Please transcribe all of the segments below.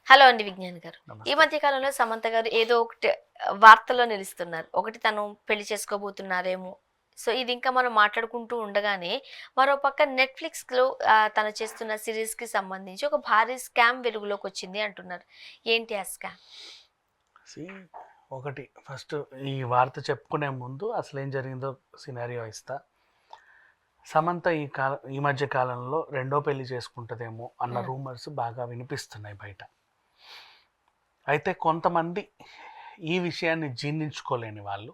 Hello అండి విజ్ఞాన్ గారు. ఈ నమస్తే. మధ్య కాలంలో సమంత గారు ఏదో ఒకటి వార్తల్లో నిలుస్తున్నారు. ఒకటి తను పెళ్లి చేసుకోబోతున్నారేమో. సో, ఇది ఇంకా మనం మాట్లాడుకుంటూ ఉండగానే మరో పక్క నెట్‌ఫ్లిక్స్‌లో తను చేస్తున్న సీరీస్‌కి సంబంధించి ఒక భారీ స్కామ్ వెలుగులోకొచ్చింది అంటున్నారు. ఏంటి ఆ స్కామ్? సీ ఒకటి ఫస్ట్ ఈ వార్త చెప్పుకునే ముందు అసలేం జరిగిందో సినారియో ఇస్తా. సమంత ఈ మధ్య కాలంలో రెండో పెళ్లి చేసుకుంటదేమో అన్న హ్మ్. రూమర్స్ బాగా వినిపిస్తున్నాయి బయట. అయితే కొంతమంది ఈ విషయాన్ని జీర్ణించుకోలేని వాళ్ళు,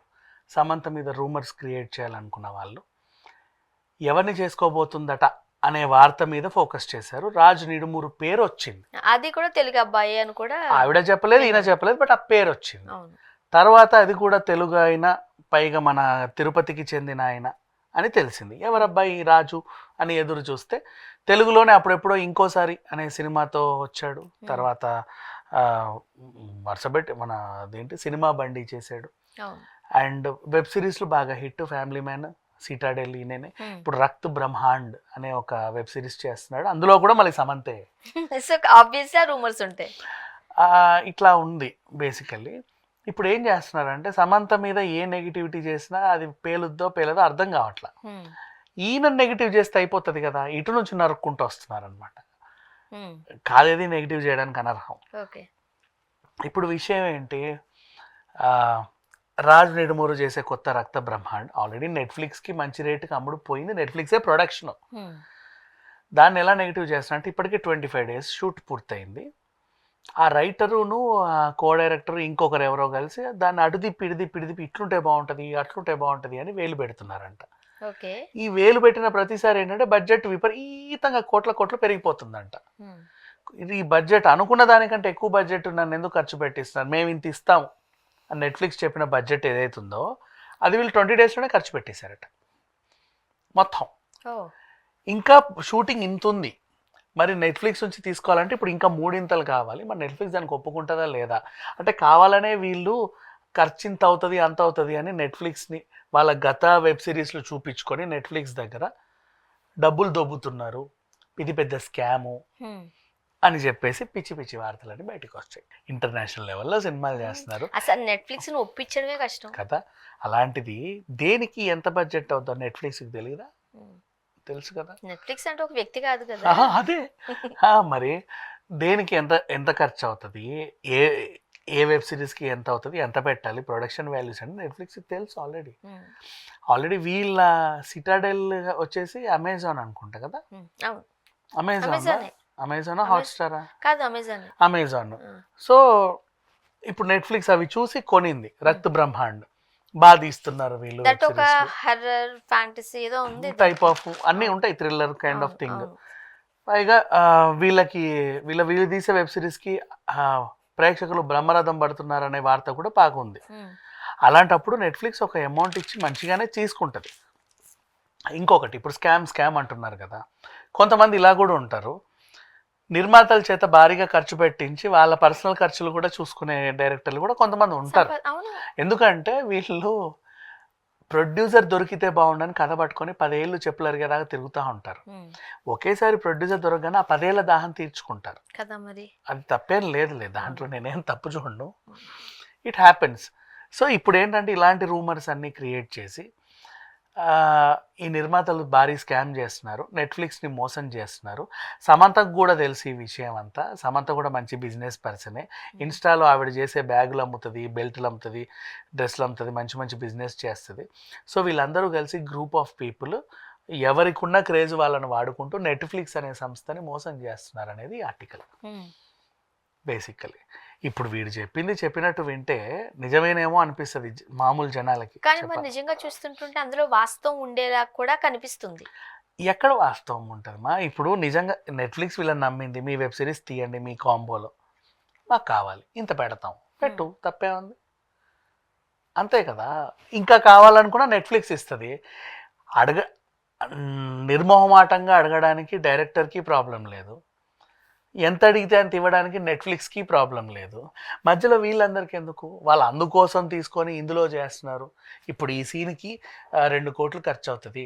సమంత మీద రూమర్స్ క్రియేట్ చేయాలనుకున్న వాళ్ళు, ఎవరిని చేసుకోబోతుందట అనే వార్త మీద ఫోకస్ చేశారు. రాజు నిడుమూరు పేరు వచ్చింది. అది కూడా తెలుగు అబ్బాయే అని కూడా ఆవిడ చెప్పలేదు, ఈయన విన్నాను. చెప్పలేదు, బట్ ఆ పేరు వచ్చింది. అవును. తర్వాత అది కూడా తెలుగు ఆయన, పైగా మన తిరుపతికి చెందిన ఆయన అని తెలిసింది. ఎవరబ్బాయి ఈ రాజు అని ఎదురు చూస్తే తెలుగులోనే అప్పుడెప్పుడో ఇంకోసారి అనే సినిమాతో వచ్చాడు. తర్వాత వరుసపెట్టి మన అదేంటి సినిమా బండి చేశాడు. అవును. అండ్ వెబ్ సిరీస్లు బాగా హిట్. ఫ్యామిలీ మ్యాన్, సీటాడెల్ ఈయననే. హ్మ్. ఇప్పుడు రక్త్ బ్రహ్మాండ్ అనే ఒక వెబ్ సిరీస్ చేస్తున్నాడు. అందులో కూడా మళ్ళీ సమంతే. సో, ఆబ్వియస్‌గా రూమర్స్ ఉంటాయి. ఇట్లా ఉంది బేసికల్లీ. ఇప్పుడు ఏం చేస్తున్నారంటే సమంత మీద ఏ నెగిటివిటీ చేసినా అది పేలుద్దో పేలదో అర్థం కావట్లా. హ్మ్. ఈయన నెగిటివ్ చేస్తే అయిపోతుంది కదా, ఇటు నుంచి నరుక్కుంటూ వస్తున్నారనమాట. హ్మ్. కాదేది నెగిటివ్ చేయడానికి అనర్హం. ఓకే. ఇప్పుడు విషయం ఏంటి, ఆ, రాజ్ నిడుమూరు చేసే కొత్త రక్త బ్రహ్మాండ్ ఆల్రెడీ నెట్ఫ్లిక్స్కి మంచి రేటుకి అమ్ముడు పోయింది. నెట్ఫ్లిక్సే ప్రొడక్షన్. హ్మ్. దాన్ని ఎలా నెగిటివ్ చేస్తున్నా అంటే ఇప్పటికే 25 days షూట్ పూర్తయింది. ఆ రైటరును, ఆ కో డైరెక్టర్ ఇంకొకరు ఎవరో కలిసి దాన్ని అటుదిప్పి ఇటుదిప్పి ఇటుదిప్పి ఇట్లుంటే బాగుంటుంది, అట్లుంటే బాగుంటుంది అని వేలు పెడుతున్నారంట. ఓకే. ఈ వేలు పెట్టిన ప్రతిసారి ఏంటంటే బడ్జెట్ విపరీతంగా కోట్ల కోట్లు పెరిగిపోతుందంట. హ్మ్. ఇది ఈ బడ్జెట్ అనుకున్న దానికంటే ఎక్కువ బడ్జెట్ నన్ను ఎందుకు ఖర్చు పెట్టిస్తున్నారు, మేము ఇంత ఇస్తాం అని నెట్ఫ్లిక్స్ చెప్పిన బడ్జెట్ ఏదైతుందో అది వీళ్ళు 20 daysలోనే ఖర్చు పెట్టేశారట మొత్తం. ఓహ్! ఇంకా షూటింగ్ ఇంత ఉంది. మరి నెట్ఫ్లిక్స్ నుంచి తీసుకోవాలంటే ఇప్పుడు ఇంకా మూడింతలు కావాలి. మరి నెట్ఫ్లిక్స్ దానికి ఒప్పుకుంటుందా లేదా? అంటే కావాలనే వీళ్ళు ఖర్చు ఇంత అవుతుంది అంత అవుతుంది అని నెట్ఫ్లిక్స్ని వాళ్ళ గత వెబ్ సిరీస్లు చూపించుకొని నెట్ఫ్లిక్స్ దగ్గర డబ్బులు దొబ్బుతున్నారు, ఇది పెద్ద స్కాము హ్మ్. అని చెప్పేసి పిచ్చి పిచ్చి వార్తలన్నీ బయటకు వచ్చాయి. ఇంటర్నేషనల్ లెవెల్లో సినిమాలు చేస్తున్నారు అసలు నెట్‌ఫ్లిక్స్‌ని ఒప్పించడమే కష్టం. కదా. అలాంటిది దేనికి ఎంత బడ్జెట్ అవుతుందో నెట్ఫ్లిక్స్కి తెలియదా? హ్మ్. తెలుసు కదా. నెట్‌ఫ్లిక్స్ అంటే ఒక వ్యక్తి కాదు కదా! అదే. మరి దేనికి ఎంత ఎంత ఖర్చు అవుతుంది, ఏ ఏ వెబ్ సిరీస్కి ఎంత అవుతుంది, ఎంత పెట్టాలి, ప్రొడక్షన్ వాల్యూస్ అని నెట్ఫ్లిక్స్కి తెలుసు ఆల్రెడీ. హ్మ్. ఆల్రెడీ వీళ్ళ సిటాడెల్ వచ్చేసి అమెజాన్ అనుకుంటా కదా. హ్మ్. అవును. అమెజాన్లో, అమెజానే. అమెజానా అమెజ్ హాట్స్టారా? కాదు అమెజానే. అమెజాన్. ఆ! సో ఇప్పుడు నెట్ఫ్లిక్స్ అవి చూసి కొనింది హ్మ్. రక్త్ బ్రహ్మాండ్. బాగా తీస్తున్నారు వీళ్ళు వెబ్ దట్ ఒక సిరీస్లు. హారర్, ఫ్యాంటసీ ఏదో ఉంది టైప్ దాంట్లో. ఆఫ్ అన్నీ అవును. ఉంటాయి, థ్రిల్లర్ కైండ్ ఆఫ్ అవును. థింగ్. అవును. పైగా వీళ్ళకి వీళ్ళు తీసే వెబ్ సిరీస్కి ప్రేక్షకులు బ్రహ్మరథం పడుతున్నారనే వార్త కూడా బాగుంది. హ్మ్. అలాంటప్పుడు నెట్ఫ్లిక్స్ ఒక అమౌంట్ ఇచ్చి మంచిగానే తీసుకుంటుంది. ఇంకొకటి ఇప్పుడు స్కామ్ అంటున్నారు కదా, కొంతమంది ఇలా కూడా ఉంటారు. నిర్మాతల చేత భారీగా ఖర్చు పెట్టించి వాళ్ళ పర్సనల్ ఖర్చులు కూడా చూసుకునే డైరెక్టర్లు కూడా కొంతమంది ఉంటారు. అవును. ఎందుకంటే వీళ్ళు ప్రొడ్యూసర్ దొరికితే బాగుండని కథ పట్టుకొని 10 ఏళ్ళు చెప్పులు అరిగేదాకా తిరుగుతూ ఉంటారు. హ్మ్. ఒకేసారి ప్రొడ్యూసర్ దొరకగానే ఆ 10 ఏళ్ళ దాహం తీర్చుకుంటారు. కదా మరి. అది తప్పేం లేదులే, అవును. దాంట్లో నేనేం తప్పు చూడను. హ్మ్. It happens. సో ఇప్పుడు ఏంటంటే ఇలాంటి రూమర్స్ అన్నీ క్రియేట్ చేసి ఈ నిర్మాతలు భారీ స్కామ్ చేస్తున్నారు, నెట్ఫ్లిక్స్ని మోసం చేస్తున్నారు. సమంతకు కూడా తెలుసు ఈ విషయం అంతా. సమంత కూడా మంచి బిజినెస్ పర్సనే. హ్మ్. ఇన్స్టాలో ఆవిడ చేసే బ్యాగులు అమ్ముతుంది, బెల్ట్లు అమ్ముతుంది, డ్రెస్సులు అమ్ముతుంది, మంచి మంచి బిజినెస్ చేస్తుంది. సో వీళ్ళందరూ కలిసి గ్రూప్ ఆఫ్ పీపుల్ ఎవరికున్న క్రేజ్ వాళ్ళని వాడుకుంటూ నెట్ఫ్లిక్స్ అనే సంస్థని మోసం చేస్తున్నారు అనేది ఆర్టికల్ హ్మ్. బేసికలీ. ఇప్పుడు వీడు చెప్పింది చెప్పినట్టు వింటే నిజమేనేమో అనిపిస్తుంది మామూలు జనాలకి. కానీ మరి నిజంగా చూస్తుంటుంటే అందులో వాస్తవం ఉండేలా కూడా కనిపిస్తుంది. ఎక్కడ వాస్తవం ఉంటుందమ్మా? ఇప్పుడు నిజంగా నెట్ఫ్లిక్స్ వీళ్ళని నమ్మింది, మీ వెబ్ సిరీస్ తీయండి మీ కాంబోలో, మాకు కావాలి ఇంత పెడతాం, హ్మ్. పెట్టు, తప్పే ఉంది, అంతే కదా. ఇంకా కావాలనుకున్నా నెట్ఫ్లిక్స్ ఇస్తుంది. అడగ నిర్మోహమాటంగా అడగడానికి డైరెక్టర్కి ప్రాబ్లం లేదు, ఎంత అడిగితే అంత ఇవ్వడానికి నెట్ఫ్లిక్స్కి ప్రాబ్లం లేదు. మధ్యలో వీళ్ళందరికీ ఎందుకు? వాళ్ళు అందుకోసం తీసుకొని ఇందులో చేస్తున్నారు. ఇప్పుడు ఈ సీన్కి 2 కోట్లు ఖర్చు అవుతుంది,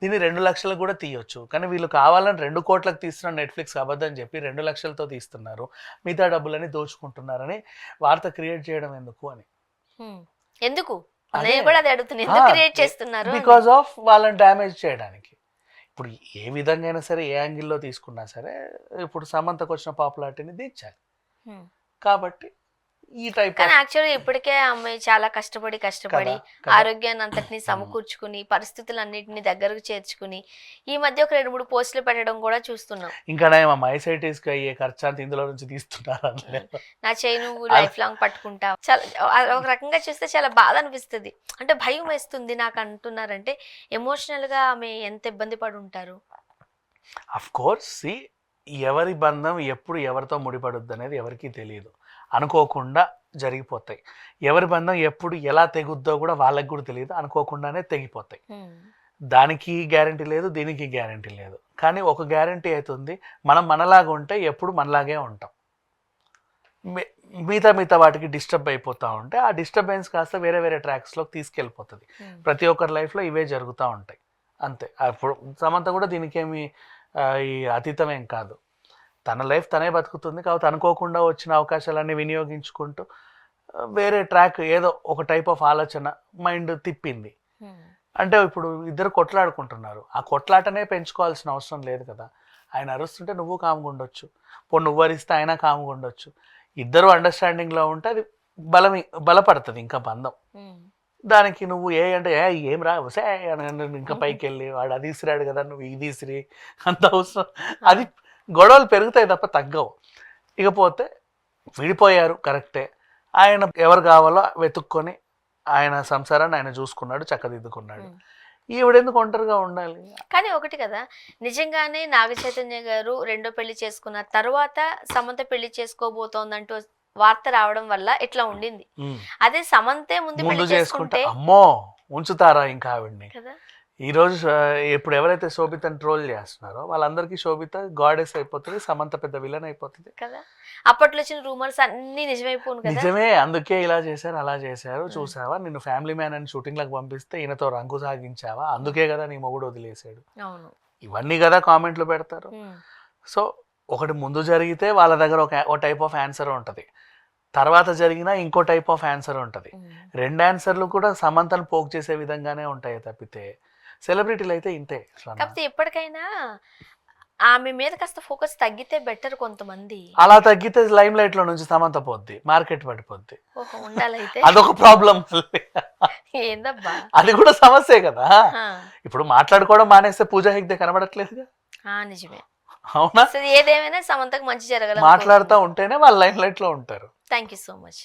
దీన్ని 2 లక్షలకు కూడా తీయొచ్చు. కానీ వీళ్ళు కావాలని 2 కోట్లకు తీస్తున్న నెట్‌ఫ్లిక్స్ అబద్ధం చెప్పి 2 లక్షలతో తీస్తున్నారు. మిగతా డబ్బులని దోచుకుంటున్నారని వార్త క్రియేట్ చేయడం ఎందుకు అని. ఎందుకు? అదే. నేను కూడా అది అడుగుతున్నా. ఎందుకు క్రియేట్ చేస్తున్నారు అని. బికాస్ ఆఫ్ వాళ్ళని డ్యామేజ్ చేయడానికి. ఇప్పుడు ఏ విధంగా అయినా సరే, ఏ యాంగిల్‌లో తీసుకున్నా సరే, ఇప్పుడు సమంతకు వచ్చిన పాపులారిటీని దించాలి. హ్మ్. కాబట్టి ఈ టైప్ కానీ యాక్చువల్గా ఇప్పటికే ఆ అమ్మాయి చాలా కష్టపడి కదా. ఆరోగ్యాన్ని అంతటిని సమకూర్చుకుని పరిస్థితులన్నిటిని దగ్గరకు చేర్చుకుని ఈ మధ్య ఒక 2-3 పోస్టులు పెట్టడం కూడా చూస్తున్నాం. ఇంకా నయం మైసైటిస్ కి అయ్యే ఖర్చు అంత ఇందులో నుంచి తీస్తున్నారు. నా చేయి నువ్వు లైఫ్ లాంగ్ పట్టుకుంటా. చాలా ఒక రకంగా చూస్తే చాలా బాధ అనిపిస్తుంది. అంటే భయం వేస్తుంది నాకు అంటున్నారంటే ఎమోషనల్ గా ఆమె ఎంత ఇబ్బంది పడి ఉంటారు. అఫ్ కోర్స్ ఎవరి బంధం ఎప్పుడు ఎవరితో ముడిపడుద్ది అనేది ఎవరికీ తెలియదు. అనుకోకుండా జరిగిపోతాయి. ఎవరి బంధం ఎప్పుడు ఎలా తెగుద్దో కూడా వాళ్ళకి కూడా తెలియదు. అనుకోకుండానే తెగిపోతాయి. దానికి గ్యారంటీ లేదు, దీనికి గ్యారంటీ లేదు. కానీ ఒక గ్యారంటీ అవుతుంది, మనం మనలాగా ఉంటే ఎప్పుడు మనలాగే ఉంటాం. మిగతా వాటికి డిస్టర్బ్ అయిపోతూ ఉంటే ఆ డిస్టర్బెన్స్ కాస్త వేరే వేరే ట్రాక్స్లోకి తీసుకెళ్ళిపోతుంది. ప్రతి ఒక్కరి లైఫ్లో ఇవే జరుగుతూ ఉంటాయి. అంతే. అప్పుడు సమంత కూడా దీనికేమి ఈ అతీతమేం కాదు. తన లైఫ్ తనే బతుకుతుంది. కాబట్టి అనుకోకుండా వచ్చిన అవకాశాలన్నీ వినియోగించుకుంటూ వేరే ట్రాక్ ఏదో ఒక టైప్ ఆఫ్ ఆలోచన మైండ్ తిప్పింది. అంటే ఇప్పుడు ఇద్దరు కొట్లాడుకుంటున్నారు. ఆ కొట్లాటనే పెంచుకోవాల్సిన అవసరం లేదు కదా. ఆయన అరుస్తుంటే నువ్వు కామ్గా ఉండొచ్చు, నువ్వు అరిస్తే ఆయన కామ్గా ఉండొచ్చు. ఇద్దరు అండర్స్టాండింగ్లో ఉంటే అది బలపడుతుంది ఇంకా బంధం. దానికి నువ్వు అంటే ఏం రా వసే ఇంకా పైకి వెళ్ళి వాడు అది ఇసిరాడు కదా నువ్వు ఇది ఇసిరి అంత అవసరం. అది గొడవలు పెరుగుతాయి తప్ప తగ్గవు. ఇకపోతే విడిపోయారు కరెక్టే. ఆయన ఎవరు కావాలో వెతుక్కొని ఆయన సంసారాన్ని ఆయన చూసుకున్నాడు, చక్కదిద్దుకున్నాడు. ఈవిడెందుకు ఒంటరిగా ఉండాలి? కానీ ఒకటి కదా, నిజంగానే నాగ చైతన్య గారు రెండో పెళ్లి చేసుకున్న తర్వాత సమంత పెళ్లి చేసుకోబోతోందంటూ వార్త రావడం వల్ల ఇట్లా ఉండింది. అదే సమంతే ముందు పెళ్లి చేసుకుంటే అమ్మో ఉంచుతారా ఇంకా ఆవిడ్ని కదా. ఈ రోజు ఇప్పుడు ఎవరైతే శోభితని ట్రోల్ చేస్తున్నారో వాళ్ళందరికీ శోభిత గాడెస్ అయిపోతుంది, సమంత పెద్ద విలన్ అయిపోతుంది కదా. అప్పట్లో వచ్చిన రూమర్స్ అన్ని నిజమైపోను కదా. నిజమే. అందుకే ఇలా చేశారు అలా చేశారు చూసావా, నిన్ను ఫ్యామిలీ మ్యాన్ అని షూటింగ్ లకు పంపిస్తే ఈయనతో రంగు సాగించావా, అందుకే కదా నీ మొగుడు వదిలేసాడు. అవును, ఇవన్నీ కదా కామెంట్లు పెడతారు. సో ఒకటి ముందు జరిగితే వాళ్ళ దగ్గర ఒక టైప్ ఆఫ్ ఆన్సర్ ఉంటుంది, తర్వాత జరిగినా ఇంకో టైప్ ఆఫ్ ఆన్సర్ ఉంటుంది. రెండు ఆన్సర్లు కూడా సమంతను పోక్ చేసే విధంగానే ఉంటాయి తప్పితే సెలబ్రిటీలు అయితే ఇంతే. కాకపోతే ఎప్పటికైనా ఆమె మీద కాస్త ఫోకస్ తగ్గితే బెటర్. కొంతమంది అలా తగ్గితే లైమ్ లైట్ లో నుంచి సమంత పోద్ది, మార్కెట్ పడిపోద్ది. ఉండాలైతే అదొక ప్రాబ్లం. ఏందబ్బా అది కూడా సమస్యే కదా. ఇప్పుడు మాట్లాడుకోవడం మానేస్తే పూజా హెగ్డే కనబడట్లేదుగా. నిజమే. అవునా? ఏదేమైనా సమంతకు మంచి జరగాలి. మాట్లాడుతూ ఉంటేనే వాళ్ళు లైమ్ లైట్ లో ఉంటారు. Thank you so much.